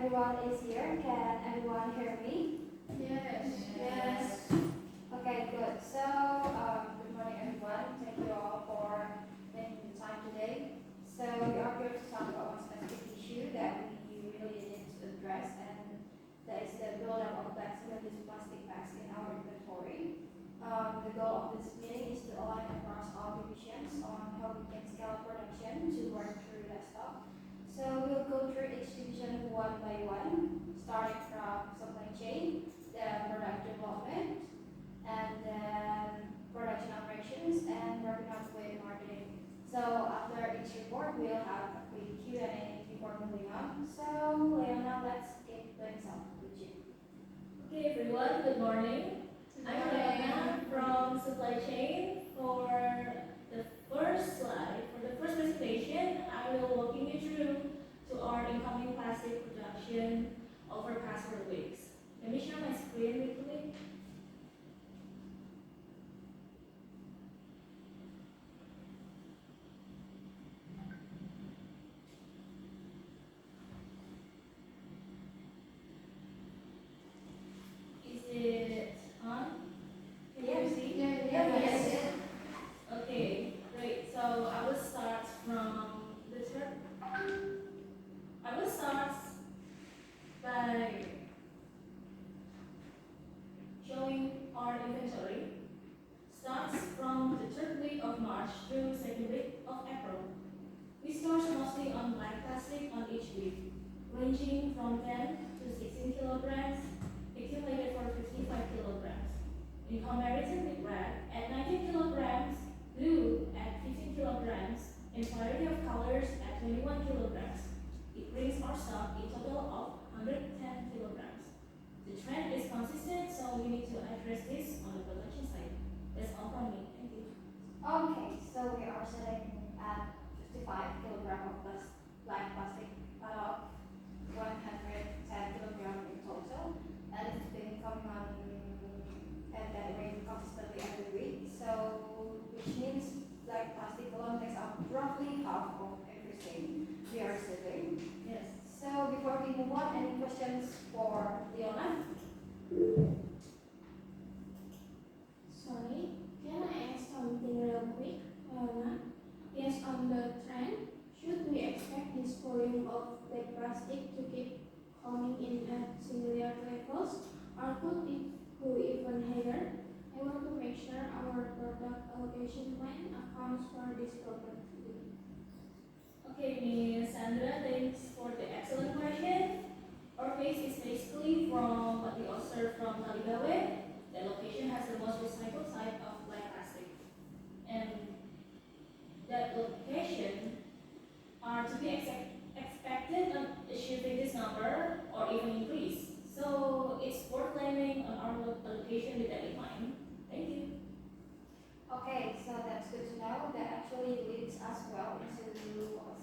everyone is here. Can everyone hear me? Yes. Yes. Okay, good. So, good morning, everyone. Thank you all for making the time today. So, we are here to talk about one specific issue that we really need to address, and that is the buildup of single-use plastic bags in our inventory. The goal of this meeting is to align across all divisions on how we can scale production to work through that stock. So we'll go through each division one by one, starting from supply chain, then product development, and then production operations, and wrapping up with marketing. So after each report, we'll have a quick Q&A before moving on. So Leona, let's get things off with you. Okay everyone, good morning. I'm Leona from supply chain. For the first slide, for the first presentation, I will walking you through to our incoming plastic production over past 4 weeks. Let me share my screen quickly. Is it on? Can you see? Yes. Okay, great. So I will start from the third. I will start by showing our inventory. Starts from the third week of March through second week of April. We source mostly on black plastic on each week, ranging from 10 to 16 kilograms, accumulated for 55 kilograms. In comparison with red at 19 kilograms, blue at 15 kilograms, and variety of colors at 21 kilograms. It brings our stock a total of 110 kilograms. The trend is consistent, so we need to address this on the production side. That's all from me. Thank you. Okay, so we are sitting at 55 kilograms of black plastic out of 110 kilograms in total, and it's been coming on at that rate constantly every week. So, which means black plastic alone makes up roughly half of everything we are selling. Yes. So, before we move on, any questions for Leona? Sorry, can I ask something real quick? Based on the trend, should we expect this volume of black plastic to keep coming in at similar levels, or could it go even higher? I want to make sure our product allocation plan accounts for this properly. Okay, Miss Sandra, thanks for the excellent question. Our base is basically from what we observed from Taligawe. The location has the most recycled type of black plastic. And that location are to be expected on achieving this number or even increase. So it's worth claiming on our location with that in mind. Thank you. Okay, so that's good to know. That actually leads us well into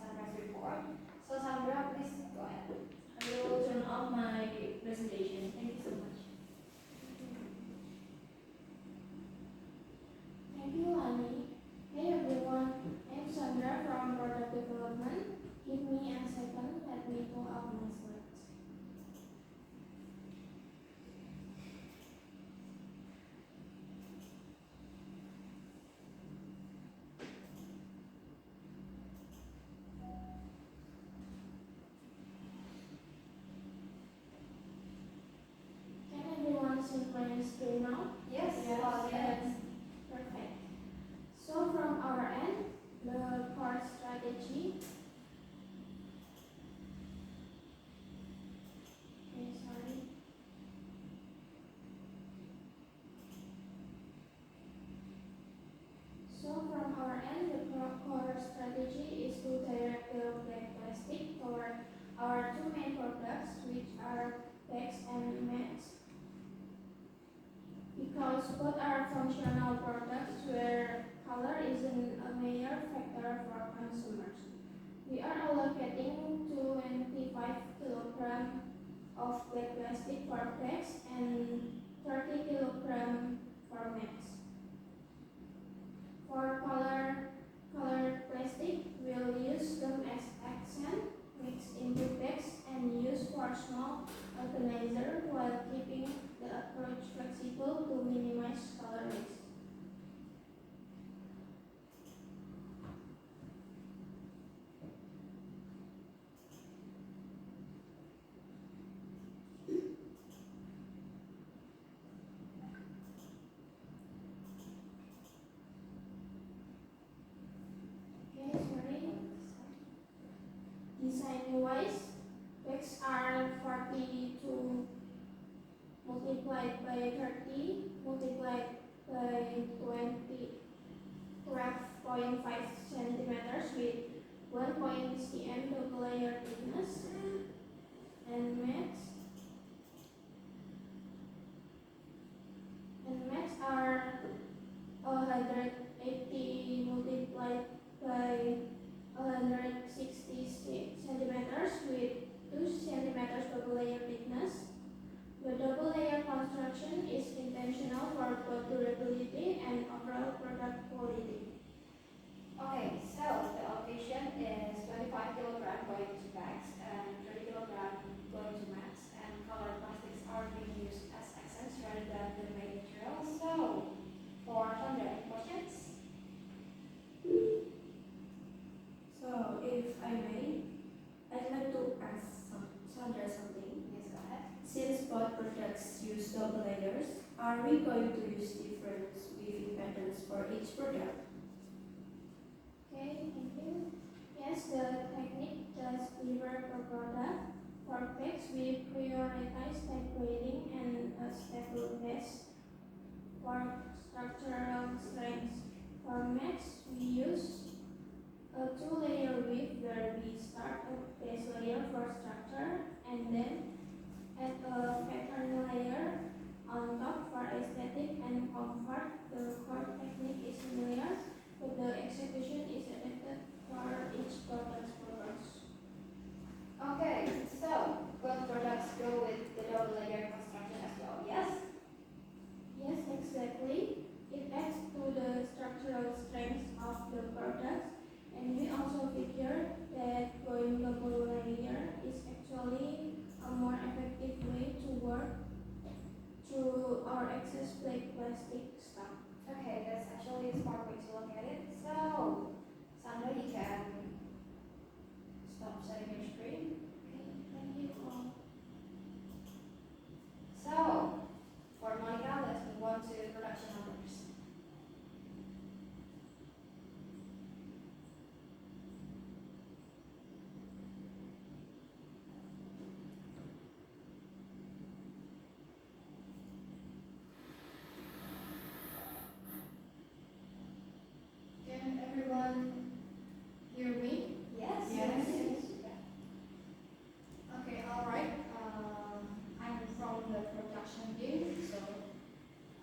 Sandra's report. So Sandra, please go ahead. I will turn off my presentation. Thank you so much. Thank you, Lani. Hey everyone, I'm Sandra from Product Development. Give me a second, let me pull up my slides. Can everyone see my screen now? Yes. Yes. Perfect. So from our end, the core strategy. Okay, sorry. So from our end, the core strategy is to direct the black plastic toward our two main products, which are bags and mats, because both are functional products where color isn't a major factor for consumers. We are allocating 25 kilograms of black plastic for bags and 30 kilograms for mats. For colored plastic, we'll use them as accent, mixed into bags and use for small organizer while keeping the approach flexible to minimize color waste. Okay, sorry. Design-wise, bags are 42 multiplied by 30 multiplied by 12.5 centimeters with 1 cm double layer thickness and max are 180 multiplied by 160 centimeters with 2 centimeters double layer thickness. The double layer construction is intentional for both durability and overall product quality. Okay, so the allocation is 25 kilogram going to bags and 30 kilogram going to mats, and colored plastics are being used as accents rather than the main material. So, for Sandra, any questions? So, if I may, I'd like to ask Sandra something. Yes, go ahead. Since both products use double layers, are we going to use different weaving patterns for each product? Okay, thank you. Yes, the technique does differ per product. For bags, we prioritize type grading and a stable base for structural strength. For mats, we use a two-layer weave where we start a base layer for structure and then add a pattern layer on top for aesthetic and comfort. The core technique is similar, but the execution is adapted for each product's purpose. Okay, so both products go with the double layer construction as well, yes? Yes, exactly. It adds to the structural strength of the product, and we also figure that going double layer is actually a more effective way to work through our excess black plastic stock. Okay, that's actually a smart way to look at it. So, Sandra, you can stop sharing your screen. Okay, thank you all. So, for Monica, let's move on to production numbers. Can everyone hear me? Yes? Yes. Yeah. Okay, alright. I'm from the production team, so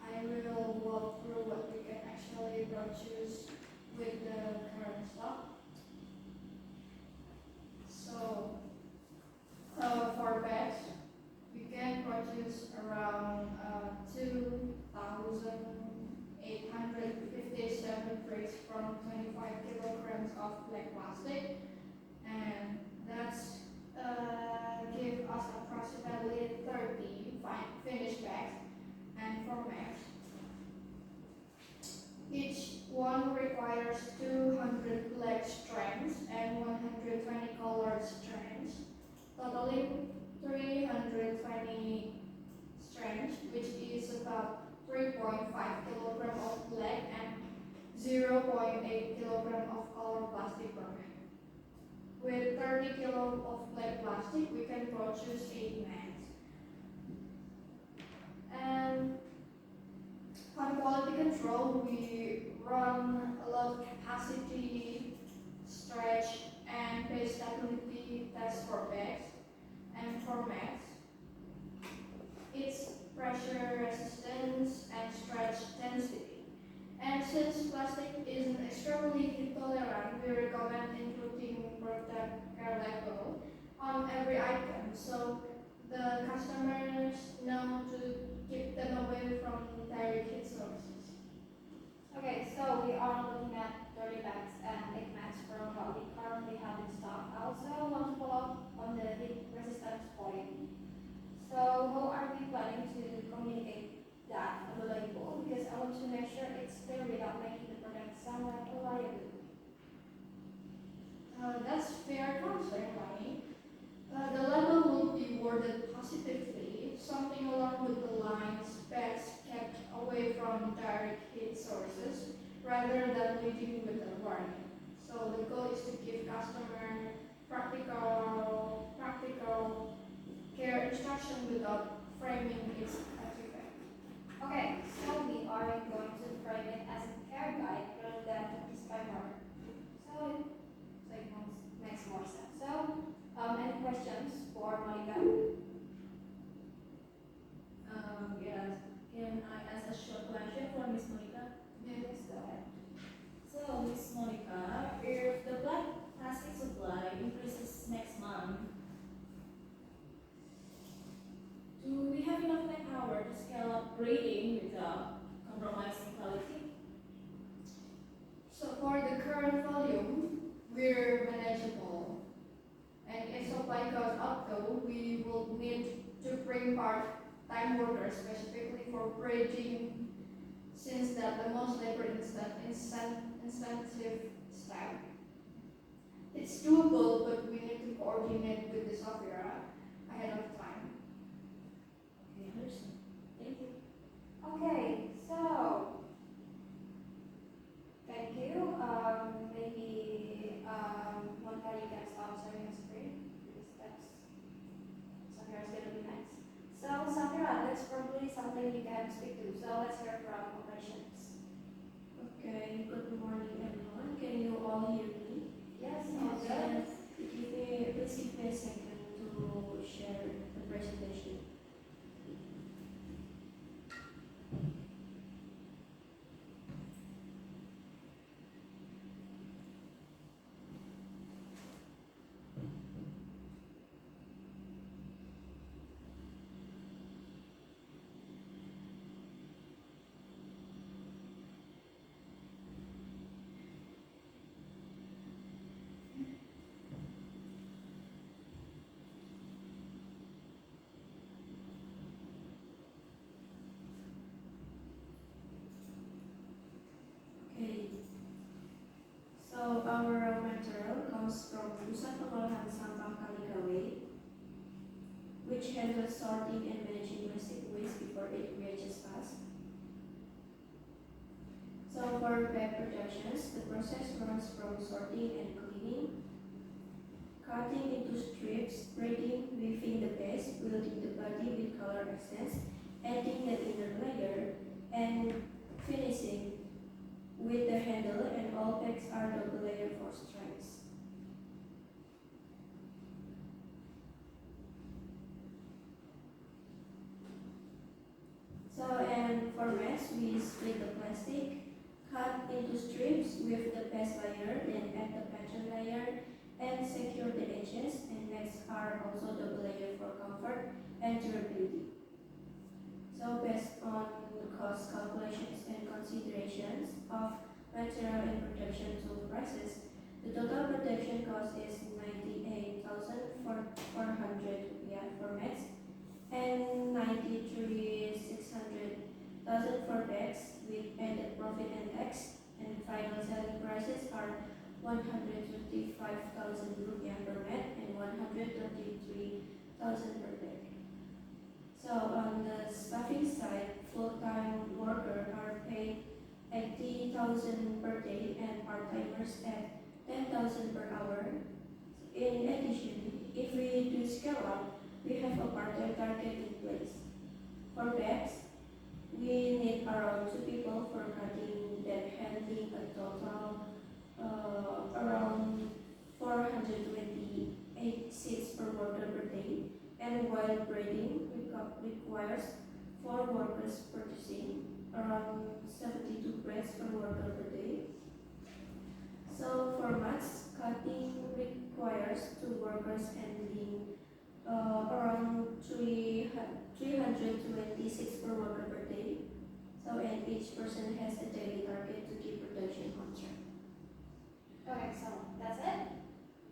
I will walk through what we can actually produce with the current stock. So, for bags, we can produce around 2,857 bricks from 25 kilograms of black plastic, and that's give us approximately 30 finished bags. And for max, each one requires 200 black strands and 120 colored strands, totaling 320 strands, which is about 3.5 kilogram of black and 0.8 kilogram of colored plastic per bag. With 30 kilo of black plastic, we can produce 8 mats. And on quality control, we run a lot of capacity, stretch, and base stability tests for bags. And for mats, it's pressure resistance and stretch density. And since plastic is an extremely heat tolerant, we recommend including product care label on every item, so the customers know to keep them away from direct heat sources. Okay, so we are looking at 30 bags and 8 mats from what we currently have in stock. I also want to follow up on the heat resistance point. planning to communicate that on the label because I want to make sure it's clear without making the product sound like a liability. That's fair concern, Lonnie. The label will be worded positively, something along with the lines best kept away from direct heat sources rather than leading with a warning. So the goal is to give customer practical care instruction without framing it as effect. Okay, so we are going to frame it as a care guide rather than a disclaimer. So it makes more sense. So, any questions for Monica? Yes. Can I ask a short question for Miss Monica? Yes, go ahead. So, Miss Monica, if the plastic supply increases next month, do we have enough manpower to scale up grading without compromising quality? So for the current volume, we're manageable. And if supply goes up though, we will need to bring part-time workers specifically for bridging since that the most labor intensive step. It's doable, but we need to coordinate with the Safira ahead of time. Okay, understand. Thank you. Okay, so thank you. Maybe Monica, you can stop sharing your screen because that's Safira's gonna be next. So Safira, that's probably something you can speak to. So let's hear from operations. Okay, good morning everyone. Can you all hear me? Yes, Okay. Please give me a second to share the presentation. Okay. So our raw material comes from Pusat Pengolahan Sampah Kalikawe, which handles sorting and managing plastic waste before it reaches us. So for bag productions, the process runs from sorting and cleaning, cutting into strips, braiding, weaving the base, building the body with color accents, adding the inner layer, and finishing with the handle, and all bags are double layer for stripes. So and for mats, we split the plastic, cut into strips with the base layer, then add the pattern layer, and secure the edges, and mats are also double layer for comfort and durability. So based on cost calculations and considerations of material and production tool prices, the total production cost is 98,400 rupiah for mats and 93,600 for bags with added profit and tax, and final selling prices are 125,000 rupiah per mat and 133,000 per bag. So on the staffing side, full-time workers are paid 80,000 per day and part-timers at 10,000 per hour. In addition, if we do scale up, we have a part-time target in place. For bags, we need around 2 people for cutting, then handling a total around 428 seats per worker per day, and while braiding requires 4 workers producing around 72 braids per worker per day. So for mats, cutting requires 2 workers handling around 326 per worker per day. So and each person has a daily target to keep production on track. Okay, so that's it.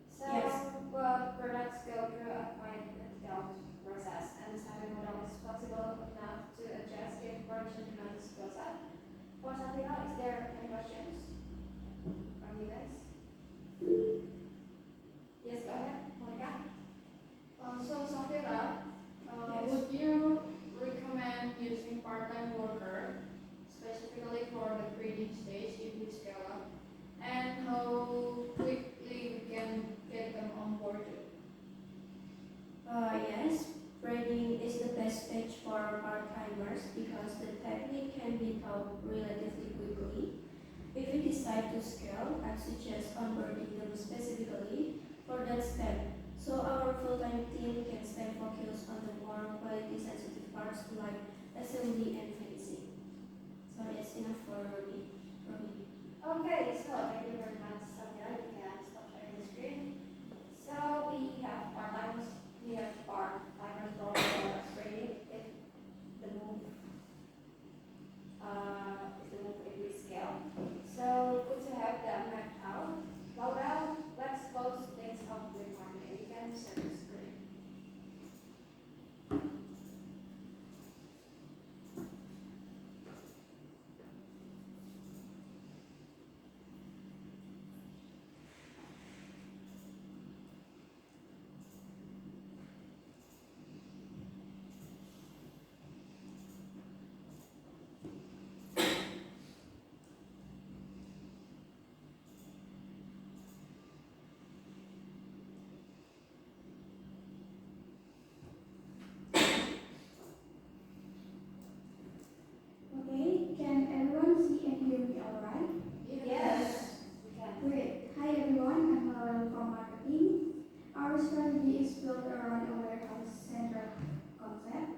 So Yes. well, products go through a quite detailed process, and the standard model is flexible Yes, braiding is the best page for part-timers because the technique can be taught relatively quickly. If we decide to scale, I suggest onboarding them specifically for that step, so our full-time team can stay focused on the more quality-sensitive parts like assembly and finishing. So that's enough for me. Okay, so thank you very much, Sandra. You can stop sharing the screen. So we have part-timers, we have part-timers from Australia. If the move if we scale. So good to have that mapped out. Laurel, let's close things up with marketing. You can share the screen. Okay, can everyone see and hear me alright? Yes, we can. Great. Hi everyone, I'm Laurel from marketing. Our strategy is built around a warehouse-centered concept.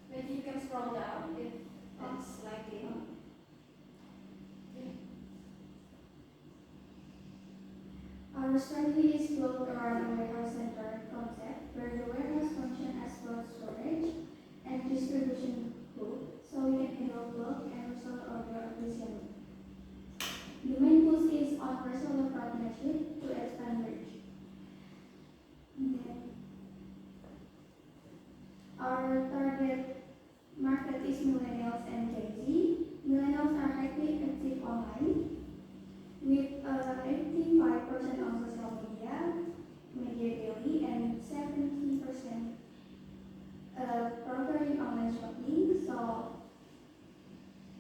Maybe you can scroll down if it's lagging. Our strategy is built around a warehouse-centered concept where the warehouse functions as both storage and distribution hub, so we can handle bulk and result order efficiently. The main push is on reseller partnership to expand reach. Then our target market is millennials and Gen Z. Millennials are highly active online with 85% on social media daily, and 70% preferring online shopping. So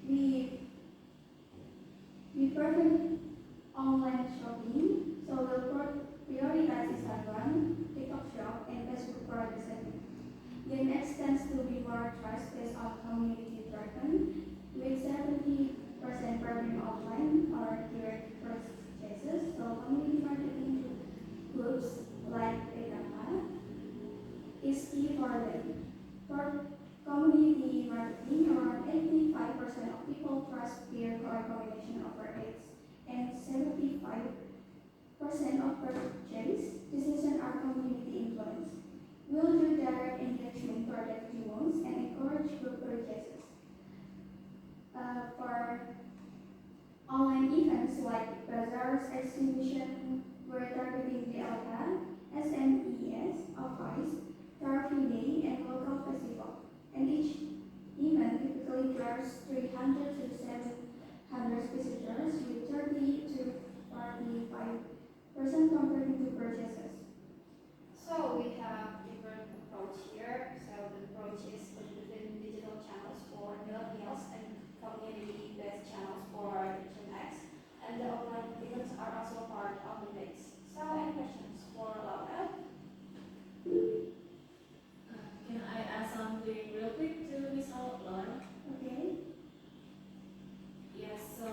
we prefer online shopping. So we'll prioritize Instagram, TikTok Shop, and Facebook for the segment. The next tends to be more trust based on community driven, with 70% preferring offline or direct purchases. So community marketing groups like Afifa is key for them. For community marketing, around 85% of people trust peer recommendation over ads, and 75% of purchase decisions are community influenced. We'll do direct engagement product demos and encourage group purchases. For online events like bazaars, exhibition, we're targeting the LCA, SMES, Office, Therapy Day, and local festival. And each event typically draws 300 to 700 visitors with 30 to 45% converting to purchases. So we have different approach here. So the approach is within digital channels for millennials and community-based channels for Gen X. And the online events are also part of the mix. So any questions for Laurel? Can I add something real quick to Miss Laurel? Okay. Yes, so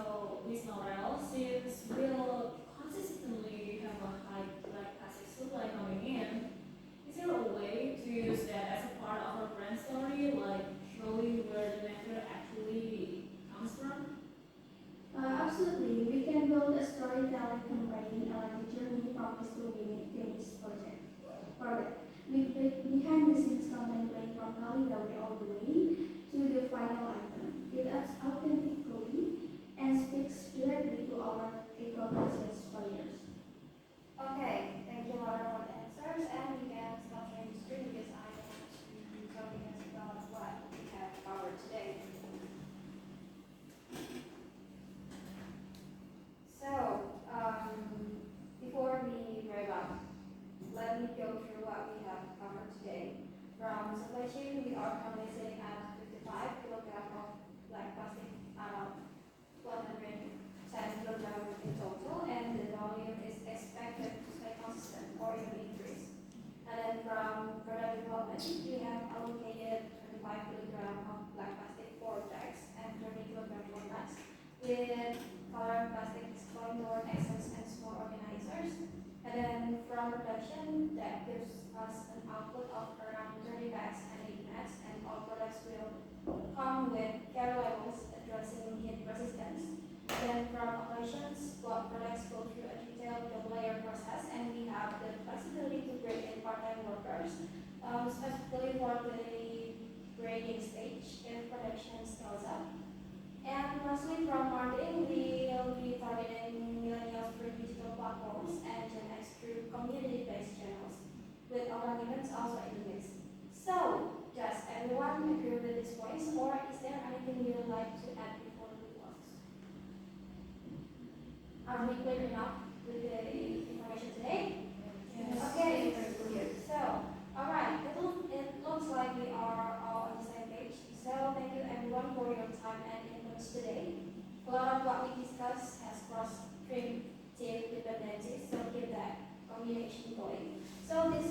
Miss Laurel, since we'll consistently have a high like plastic supply coming in, is there a way to use that as a part of our brand story, like showing where the material actually comes from? Absolutely. We can build a storytelling campaign around the journey from this to finished product. With behind the scenes content playing from Kalidawi all the way to the final item. It adds authentically and speaks directly to our eco-conscious buyers. Okay, thank you Laurel for the answers. And you can stop sharing the screen because I want to be talking about what we have covered today. and 30 kilogram formats, with colored plastics going toward excess and small organizers. And then from production, that gives us an output of around 30 bags and 8 mats, and all products will come with care labels addressing heat resistance. Then from operations, block products go through a detailed double layer process, and we have the flexibility to bring in part-time workers, specifically for the grading stage if production scales up. And lastly, from marketing, we will be targeting millennials through digital platforms and Gen X through community-based channels, with online events also in the mix. So, does everyone agree with these points, or is there anything you would like to add before we close? Are we clear enough with the information today? Yes. Okay, very clear. So, alright, it looks like we are all on the same page. So, thank you everyone for your time and inputs today. A lot of what we discussed has crossed team dependencies, so keep that communication going. So, this